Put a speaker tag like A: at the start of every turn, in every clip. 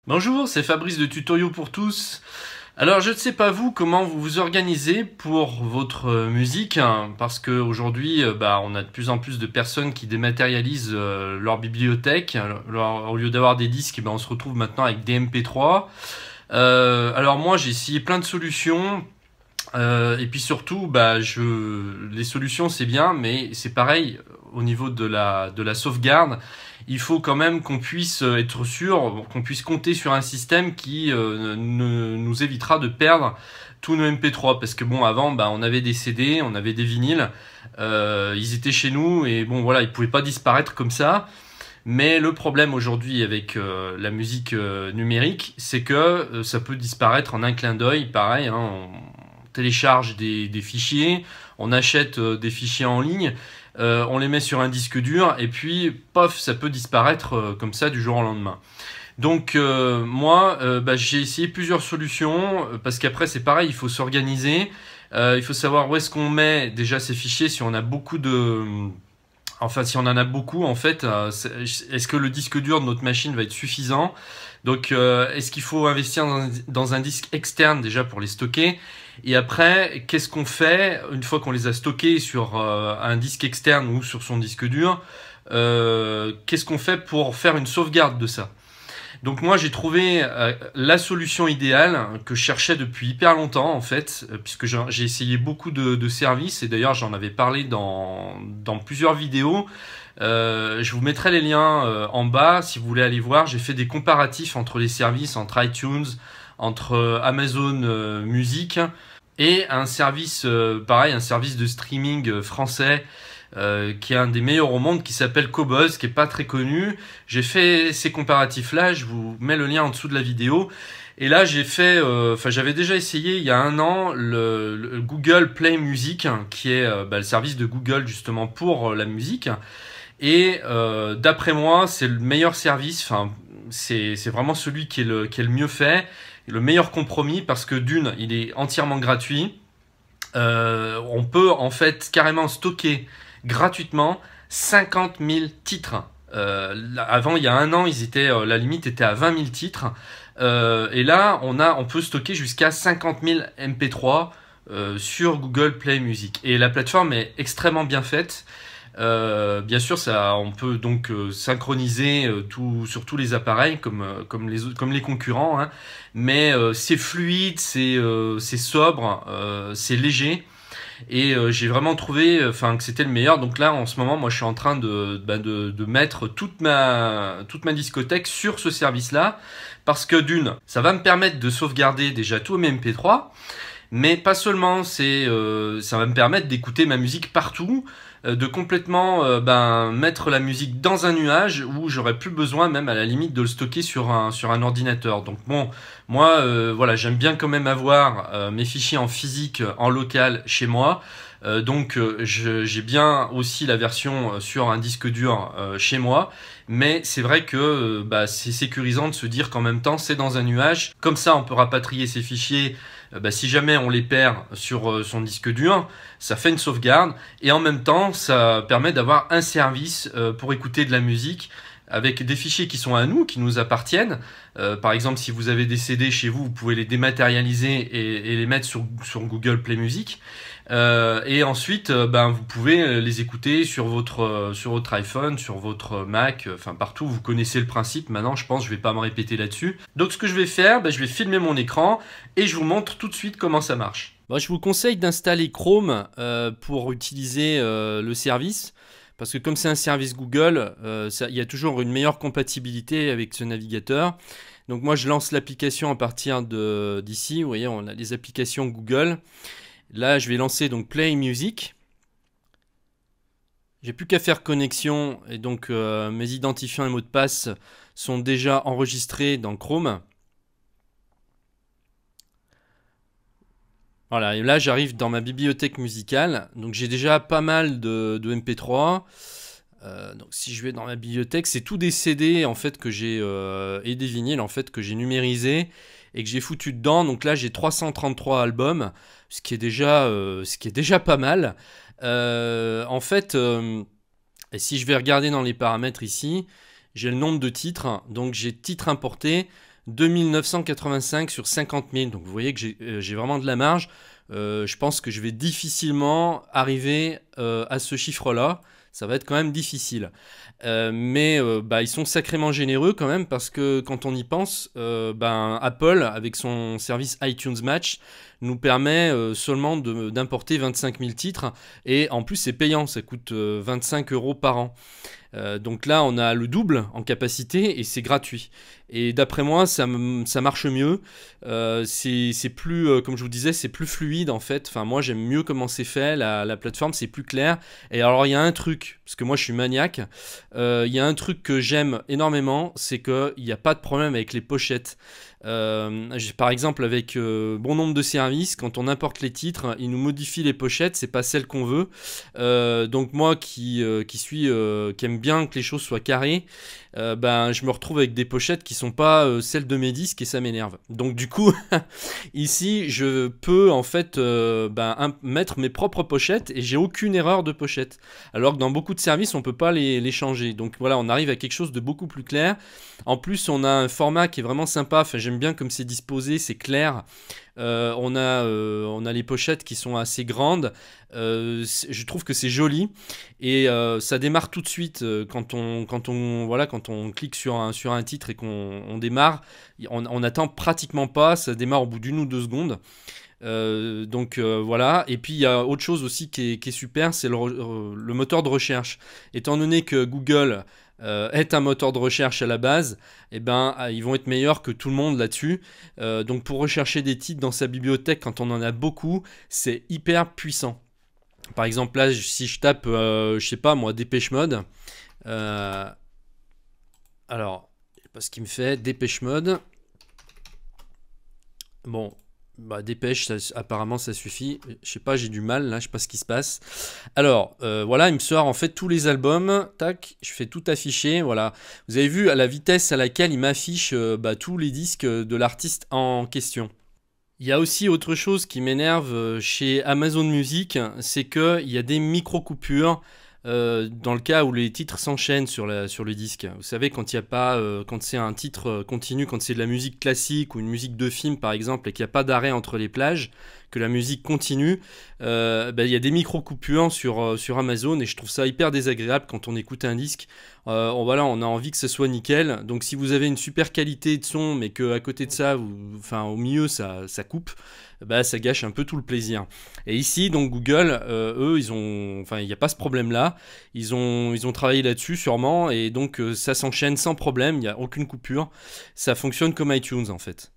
A: Bonjour, c'est Fabrice de Tutoriaux pour tous. Alors je ne sais pas vous comment vous vous organisez pour votre musique, hein, parce qu'aujourd'hui on a de plus en plus de personnes qui dématérialisent leur bibliothèque. Au lieu d'avoir des disques, on se retrouve maintenant avec des MP3. Alors moi j'ai essayé plein de solutions. Et puis surtout, les solutions c'est bien, mais c'est pareil au niveau de la sauvegarde. Il faut quand même qu'on puisse être sûr, qu'on puisse compter sur un système qui nous évitera de perdre tous nos MP3. Parce que bon, avant, on avait des CD, on avait des vinyles, ils étaient chez nous et bon voilà, ils pouvaient pas disparaître comme ça. Mais le problème aujourd'hui avec la musique numérique, c'est que ça peut disparaître en un clin d'œil. Pareil, hein, on télécharge des fichiers, on achète des fichiers en ligne, on les met sur un disque dur et puis pof, ça peut disparaître comme ça du jour au lendemain. Donc moi, j'ai essayé plusieurs solutions parce qu'après c'est pareil, il faut s'organiser, il faut savoir où est-ce qu'on met déjà ces fichiers si on a beaucoup de... Enfin, si on en a beaucoup, en fait, est-ce que le disque dur de notre machine va être suffisant? Donc, est-ce qu'il faut investir dans un disque externe déjà pour les stocker? Et après, qu'est-ce qu'on fait une fois qu'on les a stockés sur un disque externe ou sur son disque dur? Qu'est-ce qu'on fait pour faire une sauvegarde de ça? Donc moi j'ai trouvé la solution idéale que je cherchais depuis hyper longtemps en fait, puisque j'ai essayé beaucoup de services et d'ailleurs j'en avais parlé dans plusieurs vidéos. Je vous mettrai les liens en bas si vous voulez aller voir. J'ai fait des comparatifs entre les services, entre iTunes, entre Amazon Music et un service pareil, un service de streaming français qui est un des meilleurs au monde, qui s'appelle Qobuz, qui est pas très connu. J'ai fait ces comparatifs-là, je vous mets le lien en dessous de la vidéo. Et là, j'ai fait, j'avais déjà essayé il y a un an le Google Play Music, qui est le service de Google justement pour la musique. Et d'après moi, c'est le meilleur service. Enfin, c'est vraiment celui qui est le mieux fait, le meilleur compromis, parce que d'une, il est entièrement gratuit. On peut en fait carrément stocker gratuitement 50 000 titres. Avant, il y a un an, la limite était à 20 000 titres. Et là, on peut stocker jusqu'à 50 000 MP3 sur Google Play Music. Et la plateforme est extrêmement bien faite. Bien sûr, on peut donc synchroniser sur tous les appareils comme les concurrents, hein. Mais c'est fluide, c'est sobre, c'est léger. Et j'ai vraiment trouvé que c'était le meilleur. Donc là, en ce moment, moi, je suis en train de mettre toute ma discothèque sur ce service-là. Parce que d'une, ça va me permettre de sauvegarder déjà tous mes MP3. Mais pas seulement, ça va me permettre d'écouter ma musique partout, de complètement mettre la musique dans un nuage où j'aurais plus besoin même à la limite de le stocker sur un ordinateur. Donc bon, moi voilà, j'aime bien quand même avoir mes fichiers en physique, en local chez moi. J'ai bien aussi la version sur un disque dur chez moi, mais c'est vrai que c'est sécurisant de se dire qu'en même temps c'est dans un nuage. Comme ça, on peut rapatrier ces fichiers. Si jamais on les perd sur son disque dur, ça fait une sauvegarde et en même temps ça permet d'avoir un service pour écouter de la musique avec des fichiers qui sont à nous, qui nous appartiennent. Par exemple, si vous avez des CD chez vous, vous pouvez les dématérialiser et les mettre sur Google Play Music. Et ensuite, vous pouvez les écouter sur votre iPhone, sur votre Mac, enfin partout. Vous connaissez le principe. Maintenant, je pense, je vais pas me répéter là-dessus. Donc, ce que je vais faire, je vais filmer mon écran et je vous montre tout de suite comment ça marche. Je vous conseille d'installer Chrome pour utiliser le service. Parce que comme c'est un service Google, il y a toujours une meilleure compatibilité avec ce navigateur. Donc moi, je lance l'application à partir d'ici. Vous voyez, on a les applications Google. Là, je vais lancer donc Play Music. J'ai plus qu'à faire connexion et donc mes identifiants et mots de passe sont déjà enregistrés dans Chrome. Voilà, et là j'arrive dans ma bibliothèque musicale. Donc j'ai déjà pas mal de MP3. Donc si je vais dans ma bibliothèque, c'est tout des CD en fait que j'ai et des vinyles en fait que j'ai numérisés et que j'ai foutu dedans. Donc là j'ai 333 albums, ce qui est déjà pas mal. En fait, et si je vais regarder dans les paramètres ici, j'ai le nombre de titres. Donc j'ai titres importés. 2985 sur 50 000. Donc vous voyez que j'ai vraiment de la marge. Je pense que je vais difficilement arriver à ce chiffre-là. Ça va être quand même difficile. Mais ils sont sacrément généreux quand même parce que quand on y pense, Apple, avec son service iTunes Match, nous permet seulement d'importer 25 000 titres. Et en plus, c'est payant, ça coûte 25 € par an. Donc là, on a le double en capacité et c'est gratuit. Et d'après moi, ça marche mieux. C'est plus, comme je vous disais, c'est plus fluide en fait. Enfin, moi, j'aime mieux comment c'est fait. La plateforme, c'est plus clair. Et alors, il y a un truc, parce que moi, je suis maniaque. Il y a un truc que j'aime énormément, c'est qu'il n'y a pas de problème avec les pochettes. Par exemple, avec bon nombre de services, quand on importe les titres, ils nous modifient les pochettes, c'est pas celle qu'on veut. Donc moi qui aime bien que les choses soient carrées, je me retrouve avec des pochettes qui sont pas celles de mes disques et ça m'énerve. Donc du coup, ici, je peux en fait mettre mes propres pochettes et j'ai aucune erreur de pochette. Alors que dans beaucoup de services, on peut pas les changer. Donc voilà, on arrive à quelque chose de beaucoup plus clair. En plus, on a un format qui est vraiment sympa. Enfin, j'aime bien comme c'est disposé, c'est clair. On a les pochettes qui sont assez grandes. Je trouve que c'est joli et ça démarre tout de suite quand on clique sur un titre et qu'on démarre. On n'attend pratiquement pas. Ça démarre au bout d'1 ou 2 secondes. Voilà. Et puis il y a autre chose aussi qui est super, c'est le moteur de recherche. Étant donné que Google est un moteur de recherche à la base, ils vont être meilleurs que tout le monde là-dessus. Donc pour rechercher des titres dans sa bibliothèque, quand on en a beaucoup, c'est hyper puissant. Par exemple là, si je tape, je sais pas moi, Dépêche Mode. Alors, je sais pas ce qu'il me fait, Dépêche Mode. Bon. Dépêche, apparemment ça suffit. Je sais pas, j'ai du mal là, je sais pas ce qui se passe. Alors, voilà, il me sort en fait tous les albums. Tac, je fais tout afficher. Voilà. Vous avez vu à la vitesse à laquelle il m'affiche tous les disques de l'artiste en question. Il y a aussi autre chose qui m'énerve chez Amazon Music, c'est qu'il y a des micro-coupures. Dans le cas où les titres s'enchaînent sur le disque. Vous savez, quand il y a pas, quand c'est un titre continu, quand c'est de la musique classique ou une musique de film par exemple, et qu'il n'y a pas d'arrêt entre les plages, que la musique continue, il y a des micro-coupures sur Amazon et je trouve ça hyper désagréable quand on écoute un disque. On a envie que ce soit nickel. Donc si vous avez une super qualité de son, mais qu'à côté de ça, au milieu, ça coupe, ça gâche un peu tout le plaisir. Et ici, donc Google, eux, il n'y a pas ce problème-là. Ils ont travaillé là-dessus sûrement, et donc ça s'enchaîne sans problème, il n'y a aucune coupure. Ça fonctionne comme iTunes en fait.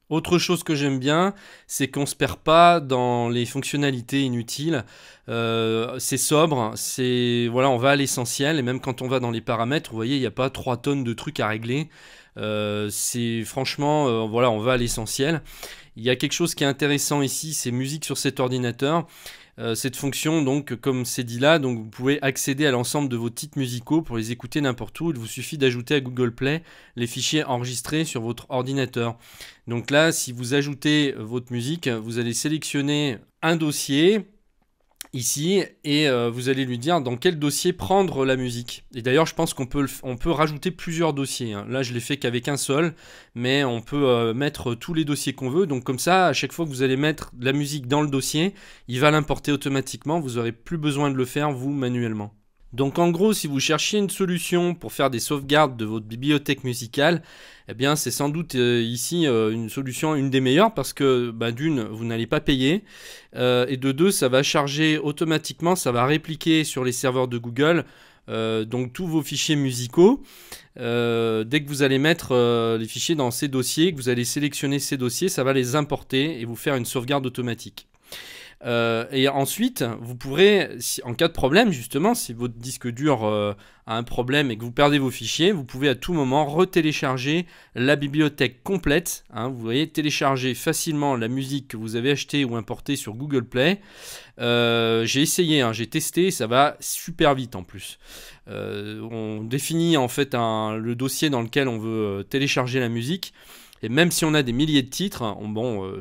A: Autre chose que j'aime bien, c'est qu'on se perd pas dans les fonctionnalités inutiles. C'est sobre, on va à l'essentiel, et même quand on va dans les paramètres, vous voyez, il n'y a pas 3 tonnes de trucs à régler. Franchement, on va à l'essentiel. Il y a quelque chose qui est intéressant ici, c'est musique sur cet ordinateur. Cette fonction, donc, comme c'est dit là, donc vous pouvez accéder à l'ensemble de vos titres musicaux pour les écouter n'importe où. Il vous suffit d'ajouter à Google Play les fichiers enregistrés sur votre ordinateur. Donc là, si vous ajoutez votre musique, vous allez sélectionner un dossier ici et vous allez lui dire dans quel dossier prendre la musique. Et d'ailleurs, je pense qu'on peut rajouter plusieurs dossiers. Hein. Là, je l'ai fait qu'avec un seul, mais on peut mettre tous les dossiers qu'on veut. Donc comme ça, à chaque fois que vous allez mettre de la musique dans le dossier, il va l'importer automatiquement. Vous n'aurez plus besoin de le faire vous manuellement. Donc en gros, si vous cherchiez une solution pour faire des sauvegardes de votre bibliothèque musicale, eh bien c'est sans doute ici une solution, une des meilleures, parce que d'une, vous n'allez pas payer, et de deux, ça va charger automatiquement, ça va répliquer sur les serveurs de Google, donc tous vos fichiers musicaux. Dès que vous allez mettre les fichiers dans ces dossiers, que vous allez sélectionner ces dossiers, ça va les importer et vous faire une sauvegarde automatique. Et ensuite, vous pourrez, en cas de problème justement, si votre disque dur a un problème et que vous perdez vos fichiers, vous pouvez à tout moment retélécharger la bibliothèque complète. Hein, vous voyez, télécharger facilement la musique que vous avez achetée ou importée sur Google Play. J'ai essayé, hein, j'ai testé, ça va super vite en plus. On définit en fait le dossier dans lequel on veut télécharger la musique. Et même si on a des milliers de titres,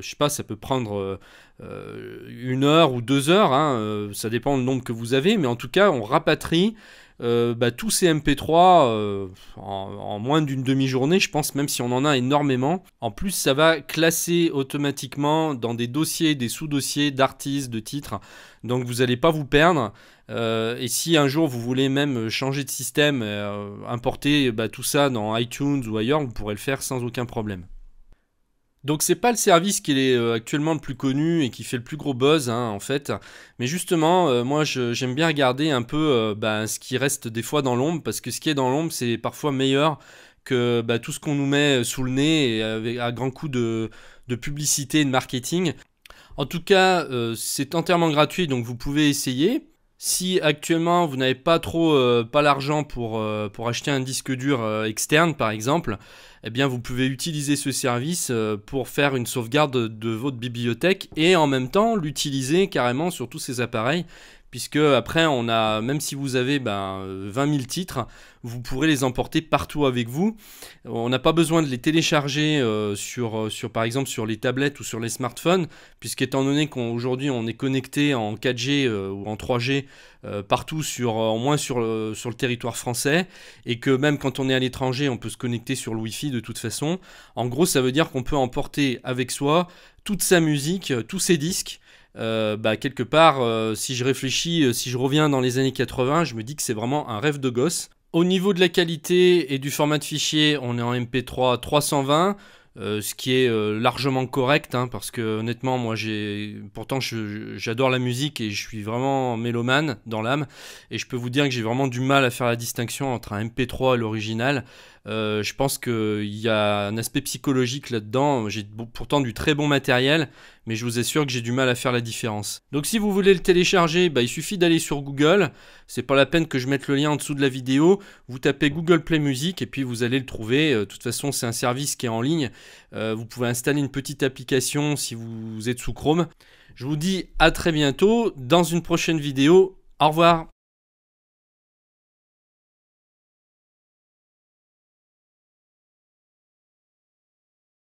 A: je sais pas, ça peut prendre 1 heure ou 2 heures, hein, ça dépend du nombre que vous avez, mais en tout cas, on rapatrie tous ces MP3 en moins d'une demi-journée, je pense, même si on en a énormément. En plus, ça va classer automatiquement dans des dossiers, des sous-dossiers d'artistes, de titres, donc vous n'allez pas vous perdre. Et si un jour vous voulez même changer de système, importer tout ça dans iTunes ou ailleurs, vous pourrez le faire sans aucun problème. Donc c'est pas le service qui est actuellement le plus connu et qui fait le plus gros buzz en fait, mais justement moi j'aime bien regarder un peu ce qui reste des fois dans l'ombre, parce que ce qui est dans l'ombre c'est parfois meilleur que tout ce qu'on nous met sous le nez et à grands coups de publicité et de marketing. En tout cas c'est entièrement gratuit, donc vous pouvez essayer. Si actuellement vous n'avez pas l'argent pour acheter un disque dur externe par exemple, eh bien vous pouvez utiliser ce service pour faire une sauvegarde de votre bibliothèque et en même temps l'utiliser carrément sur tous ces appareils, puisque après même si vous avez 20 000 titres, vous pourrez les emporter partout avec vous. On n'a pas besoin de les télécharger par exemple sur les tablettes ou sur les smartphones, puisqu'étant donné qu'aujourd'hui on est connecté en 4G ou en 3G partout au moins sur le territoire français, et que même quand on est à l'étranger on peut se connecter sur le Wi-Fi de toute façon. En gros ça veut dire qu'on peut emporter avec soi toute sa musique, tous ses disques. Quelque part, si je réfléchis, si je reviens dans les années 80, je me dis que c'est vraiment un rêve de gosse. Au niveau de la qualité et du format de fichier, on est en MP3 320, ce qui est largement correct, parce que honnêtement, moi pourtant j'adore la musique et je suis vraiment mélomane dans l'âme, et je peux vous dire que j'ai vraiment du mal à faire la distinction entre un MP3 et l'original. Je pense qu'il y a un aspect psychologique là-dedans. J'ai pourtant du très bon matériel, mais je vous assure que j'ai du mal à faire la différence. Donc si vous voulez le télécharger, il suffit d'aller sur Google. C'est pas la peine que je mette le lien en dessous de la vidéo. Vous tapez Google Play Music et puis vous allez le trouver. De toute façon, c'est un service qui est en ligne. Vous pouvez installer une petite application si vous êtes sous Chrome. Je vous dis à très bientôt dans une prochaine vidéo. Au revoir.